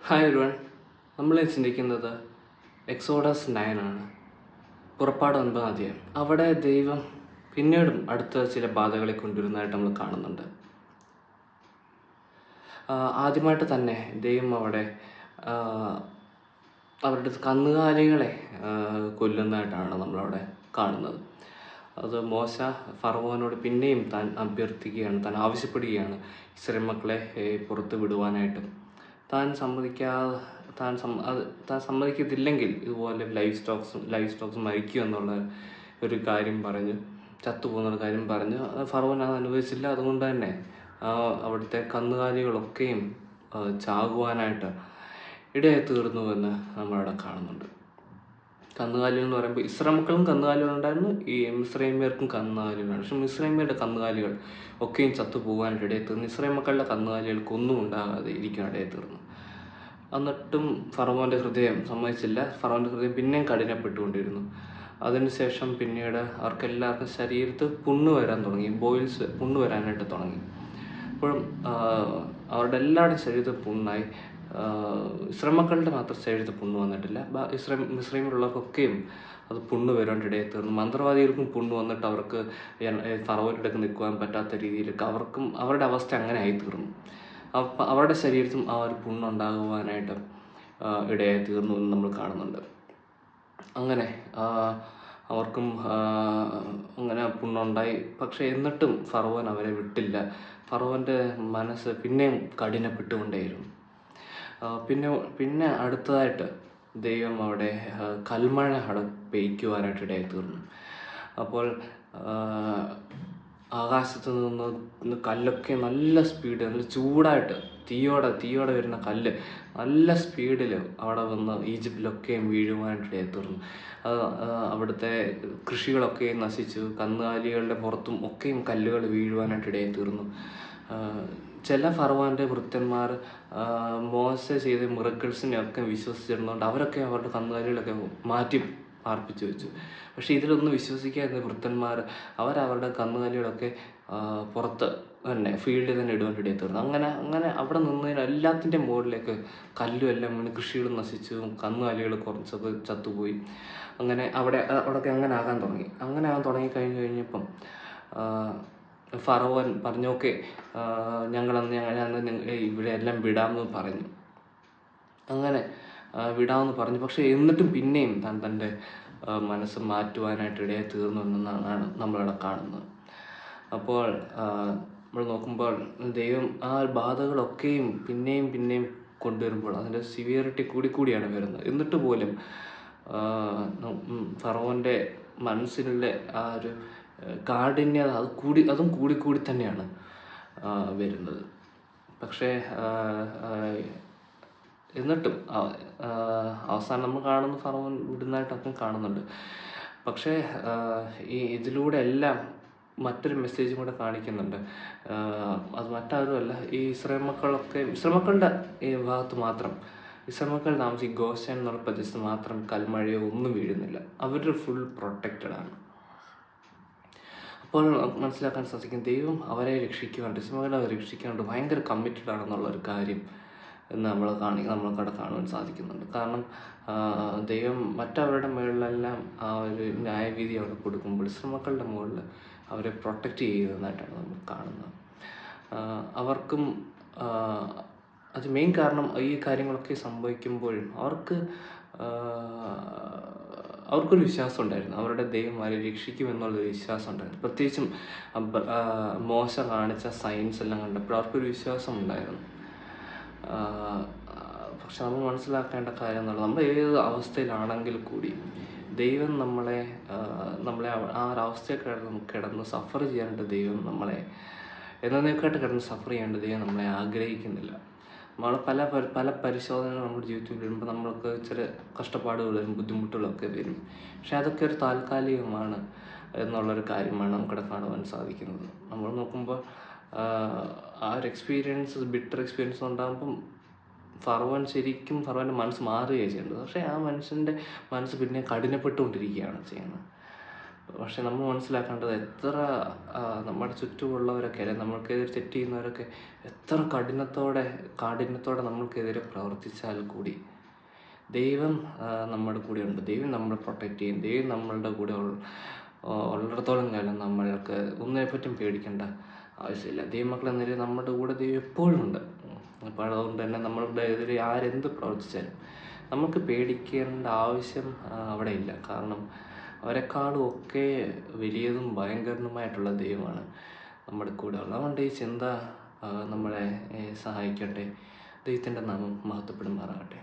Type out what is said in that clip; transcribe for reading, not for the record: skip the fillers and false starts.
Hi everyone. നമ്മൾ ചിന്തിക്കുന്നത് exodus 9 ആണ്. പുറപ്പാട് 9 അധ്യായം. അവിടെ ദൈവം പിന്നീടും അടുത്ത ചില ബാധകളെ കൊണ്ടുവരുന്നതായിട്ട് നമ്മൾ കാണുന്നുണ്ട്. ആദ്യമായിട്ട് തന്നെ ദൈവം അവിടെ അവരുടെ കന്നുകാലികളെ കൊല്ലുന്നതായിട്ടാണ് നമ്മളവിടെ കാണുന്നത്. അത് മോശ ഫറവോനോട് പിന്നെയും താൻ അഭ്യർത്ഥിക്കുകയാണ്, താൻ ആവശ്യപ്പെടുകയാണ് ഇസ്രായേൽ മക്കളെ പുറത്ത് വിടുവാനായിട്ട്. താൻ സമ്മതിക്കത്തില്ലെങ്കിൽ ഇതുപോലെ ലൈഫ് സ്റ്റോക്സ് മരിക്കും എന്നുള്ള ഒരു കാര്യം പറഞ്ഞ്, ചത്തുപോകുന്നൊരു കാര്യം പറഞ്ഞ് ഫറവോൻ അത് അനുവദിച്ചില്ല. അതുകൊണ്ട് തന്നെ അവിടുത്തെ കന്നുകാലികളൊക്കെയും ചാകുവാനായിട്ട് ഇടയായി തീർന്നുവെന്ന് നമ്മളവിടെ കാണുന്നുണ്ട്. കന്നുകാലികൾ എന്ന് പറയുമ്പോൾ ഇസ്രായേൽ മക്കളും കന്നുകാലികളുണ്ടായിരുന്നു, ഈ മിസ്രൈമ്യർക്കും കന്നുകാലികളാണ്. പക്ഷെ മിസ്രൈമ്യരുടെ കന്നുകാലികൾ ഒക്കെയും ചത്തുപോകാനായിട്ട് ഇടയായി തീർന്നു. ഇസ്രായേൽ മക്കളുടെ കന്നുകാലികൾക്കൊന്നും ഉണ്ടാകാതെ ഇരിക്കാനിടയായി തീർന്നു. എന്നിട്ടും ഫറവോൻ്റെ ഹൃദയം സമ്മതിച്ചില്ല. ഫറവോൻ്റെ ഹൃദയം പിന്നെയും കഠിനപ്പെട്ടുകൊണ്ടിരുന്നു. അതിനുശേഷം പിന്നീട് അവർക്കെല്ലാവർക്കും ശരീരത്ത് പുണ്ണ് വരാൻ തുടങ്ങി, പുണ്ണ് വരാനായിട്ട് തുടങ്ങി. അപ്പോഴും അവരുടെ എല്ലാവരുടെയും ശരീരത്തിൽ പുണ്ണായി. ഇസ്രായേൽ മക്കളുടെ മാത്രം ശരീരത്തിൽ പുണ്ണ് വന്നിട്ടില്ല. മിസ്രൈമിലുള്ളവർക്കൊക്കെയും അത് പുണ്ണ് വരാനായിട്ട് ഇടയായി തീർന്നു. മന്ത്രവാദികൾക്കും പുണ്ണ് വന്നിട്ട് അവർക്ക് ഫറവോൻ്റെ അടുത്ത് നിൽക്കുവാൻ പറ്റാത്ത രീതിയിലൊക്കെ അവർക്കും അവരുടെ അവസ്ഥ അങ്ങനെ ആയിത്തീർന്നു. അവരുടെ ശരീരത്തും ആ ഒരു പുണ്ണുണ്ടാകുവാനായിട്ട് ഇടയായി തീർന്നു എന്ന് നമ്മൾ കാണുന്നുണ്ട്. അങ്ങനെ അവർക്കും അങ്ങനെ പുണ്ണുണ്ടായി. പക്ഷെ എന്നിട്ടും ഫറവോൻ അവരെ വിട്ടില്ല. ഫറവോൻ്റെ മനസ്സ് പിന്നെയും കഠിനപ്പെട്ടുകൊണ്ടേയിരുന്നു. പിന്നെ അടുത്തതായിട്ട് ദൈവം അവിടെ കൽമഴ പെയ്യ്ക്കുവാനായിട്ട് ഇടയായി തീർന്നു. അപ്പോൾ ആകാശത്ത് നിന്ന് കല്ലൊക്കെ നല്ല സ്പീഡ്, നല്ല ചൂടായിട്ട് തീയോടെ വരുന്ന കല്ല് നല്ല സ്പീഡിൽ അവിടെ വന്ന് ഈജിപ്തിലൊക്കെയും വീഴുവാനായിട്ട് ഇടയായി തീർന്നു. അവിടുത്തെ കൃഷികളൊക്കെയും നശിച്ചു. കന്നുകാലികളുടെ പുറത്തും ഒക്കെയും കല്ലുകൾ വീഴുവാനായിട്ട് ഇടയായി തീർന്നു. ചില ഫറവോൻ്റെ ഭൃത്യന്മാർ മോശ ചെയ്ത മിറക്കിൾസിനെയൊക്കെ വിശ്വസിച്ചിരുന്നതുകൊണ്ട് അവരൊക്കെ അവരുടെ കന്നുകാലികളൊക്കെ മാറ്റി പാർപ്പിച്ചു വെച്ചു. പക്ഷേ ഇതിലൊന്നും വിശ്വസിക്കാതിരുന്ന ഭൃത്യന്മാർ അവരവരുടെ കന്നുകാലികളൊക്കെ പുറത്ത് തന്നെ ഫീൽഡിൽ തന്നെ ഇടുവാനിടയായി തീർന്നു. അങ്ങനെ അവിടെ നിന്നതിന് എല്ലാത്തിൻ്റെ മുകളിലേക്ക് കല്ലും എല്ലാം വീണ് കൃഷികളും നശിച്ചു, കന്നുകാലികൾ കുറച്ചൊക്കെ ചത്തുപോയി. അങ്ങനെ അവിടെയൊക്കെ അങ്ങനെ ആകാൻ തുടങ്ങി കഴിഞ്ഞപ്പം ഫറവോൻ പറഞ്ഞു, ഓക്കെ ഞങ്ങളന്ന് ഇവിടെ എല്ലാം വിടാമെന്ന് പറഞ്ഞു. അങ്ങനെ വിടാമെന്ന് പറഞ്ഞു. പക്ഷേ എന്നിട്ടും പിന്നെയും താൻ തൻ്റെ മനസ്സ് മാറ്റുവാനായിട്ട് ഇടയായി തീർന്നു എന്നാണ് നമ്മളിവിടെ കാണുന്നത്. അപ്പോൾ നമ്മൾ നോക്കുമ്പോൾ ദൈവം ആ ബാധകളൊക്കെയും പിന്നെയും കൊണ്ടുവരുമ്പോൾ അതിൻ്റെ സിവിയറിറ്റി കൂടിയാണ് വരുന്നത്. എന്നിട്ട് പോലും ഫറവോൻ്റെ മനസ്സിലുള്ള ആ ഒരു കാഠിന്യത അതും കൂടി തന്നെയാണ് വരുന്നത്. പക്ഷേ എന്നിട്ടും അവസാനം നമ്മൾ കാണുന്ന ഫറവോൻ വിടുന്നതായിട്ടൊക്കെ കാണുന്നുണ്ട്. പക്ഷേ ഇതിലൂടെ എല്ലാം മറ്റൊരു മെസ്സേജും കൂടെ കാണിക്കുന്നുണ്ട്. അത് മറ്റാരുമല്ല, ഈ ഇസ്രായേൽ മക്കളുടെ ഈ ഭാഗത്ത് മാത്രം, ഇസ്രായേൽ മക്കൾ താമസിക്കും ഗോശൻ എന്നുള്ള പ്രദേശത്ത് മാത്രം കൽമഴയോ ഒന്നും വീഴുന്നില്ല. അവർ ഫുൾ പ്രൊട്ടക്റ്റഡ് ആണ്. അപ്പോൾ മനസ്സിലാക്കാൻ സാധിക്കും ദൈവം അവരെ രക്ഷിക്കുവാണ്ട്, ഇസ്രായേൽ മക്കളെ രക്ഷിക്കാണ്ട് ഭയങ്കര കമ്മിറ്റഡ് ആണെന്നുള്ളൊരു കാര്യം നമ്മൾക്കവിടെ കാണുവാൻ സാധിക്കുന്നുണ്ട്. കാരണം ദൈവം മറ്റവരുടെ മുകളിലെല്ലാം ആ ഒരു ന്യായവിധി അവിടെ കൊടുക്കുമ്പോൾ ഇസ്രായേൽ മക്കളുടെ മുകളിൽ അവരെ പ്രൊട്ടക്റ്റ് ചെയ്യുന്നതായിട്ടാണ് നമ്മൾ കാണുന്നത്. അവർക്കും അത് മെയിൻ കാരണം ഈ കാര്യങ്ങളൊക്കെ സംഭവിക്കുമ്പോഴും അവർക്കൊരു വിശ്വാസം ഉണ്ടായിരുന്നു, അവരുടെ ദൈവം അവരെ രക്ഷിക്കുമെന്നുള്ളൊരു വിശ്വാസം ഉണ്ടായിരുന്നു. പ്രത്യേകിച്ചും മോശ കാണിച്ച സയൻസ് എല്ലാം കണ്ടപ്പോൾ അവർക്കൊരു വിശ്വാസം ഉണ്ടായിരുന്നു. പക്ഷെ നമ്മൾ മനസ്സിലാക്കേണ്ട കാര്യം എന്നുള്ളത്, നമ്മൾ ഏത് അവസ്ഥയിലാണെങ്കിൽ കൂടി ദൈവം നമ്മളെ ആ ഒരവസ്ഥയിൽ കിടന്ന് സഫർ ചെയ്യാനായിട്ട് ദൈവം നമ്മളെ എന്നേക്കായിട്ട് കിടന്ന് സഫർ ചെയ്യാണ്ട് ദൈവം നമ്മളെ ആഗ്രഹിക്കുന്നില്ല. നമ്മൾ പല പരിശോധനകൾ നമ്മുടെ ജീവിതത്തിൽ വരുമ്പോൾ നമ്മൾക്ക് ചില കഷ്ടപ്പാടുകൾ വരും, ബുദ്ധിമുട്ടുകളൊക്കെ വരും. പക്ഷെ അതൊക്കെ ഒരു താൽക്കാലികമാണ് എന്നുള്ളൊരു കാര്യമാണ് നമുക്കിവിടെ കാണുവാൻ സാധിക്കുന്നത്. നമ്മൾ നോക്കുമ്പോൾ ആ ഒരു ബിറ്റർ എക്സ്പീരിയൻസ് ഉണ്ടാകുമ്പം ഫറവോൻ്റെ മനസ്സ് മാറുകയാണ് ചെയ്യേണ്ടത്. പക്ഷേ ആ മനുഷ്യൻ്റെ മനസ്സ് പിന്നെ കഠിനപ്പെട്ടുകൊണ്ടിരിക്കുകയാണ് ചെയ്യുന്നത്. പക്ഷെ നമ്മൾ മനസ്സിലാക്കേണ്ടത് എത്ര നമ്മുടെ ചുറ്റുമുള്ളവരൊക്കെ അല്ലെങ്കിൽ നമ്മൾക്കെതിരെ തെറ്റ് ചെയ്യുന്നവരൊക്കെ എത്ര കാഠിന്യത്തോടെ നമ്മൾക്കെതിരെ പ്രവർത്തിച്ചാൽ കൂടി ദൈവം നമ്മുടെ കൂടെ ഉണ്ട്. ദൈവം നമ്മളെ പ്രൊട്ടക്റ്റ് ചെയ്യും. ദൈവം നമ്മളുടെ കൂടെ ഉള്ളിടത്തോളം കാലം നമ്മൾക്ക് ഒന്നിനെപ്പറ്റും പേടിക്കേണ്ട ആവശ്യമില്ല. ദൈവമക്കളെ നിലയിൽ നമ്മുടെ കൂടെ ദൈവം എപ്പോഴും ഉണ്ട്. അപ്പോൾ അതുകൊണ്ട് തന്നെ നമ്മളുടെ എതിരെ ആരെന്ത് പ്രവർത്തിച്ചാലും നമുക്ക് പേടിക്കേണ്ട ആവശ്യം അവിടെ ഇല്ല. കാരണം അവരെക്കാളും ഒക്കെ വലിയതും ഭയങ്കരനുമായിട്ടുള്ള ദൈവമാണ് നമ്മുടെ കൂടെ ഉള്ളത്. അതുകൊണ്ട് ഈ ചിന്ത നമ്മളെ സഹായിക്കട്ടെ. ദൈവത്തിൻ്റെ നാമം മഹത്വപ്പെടുമാറാകട്ടെ.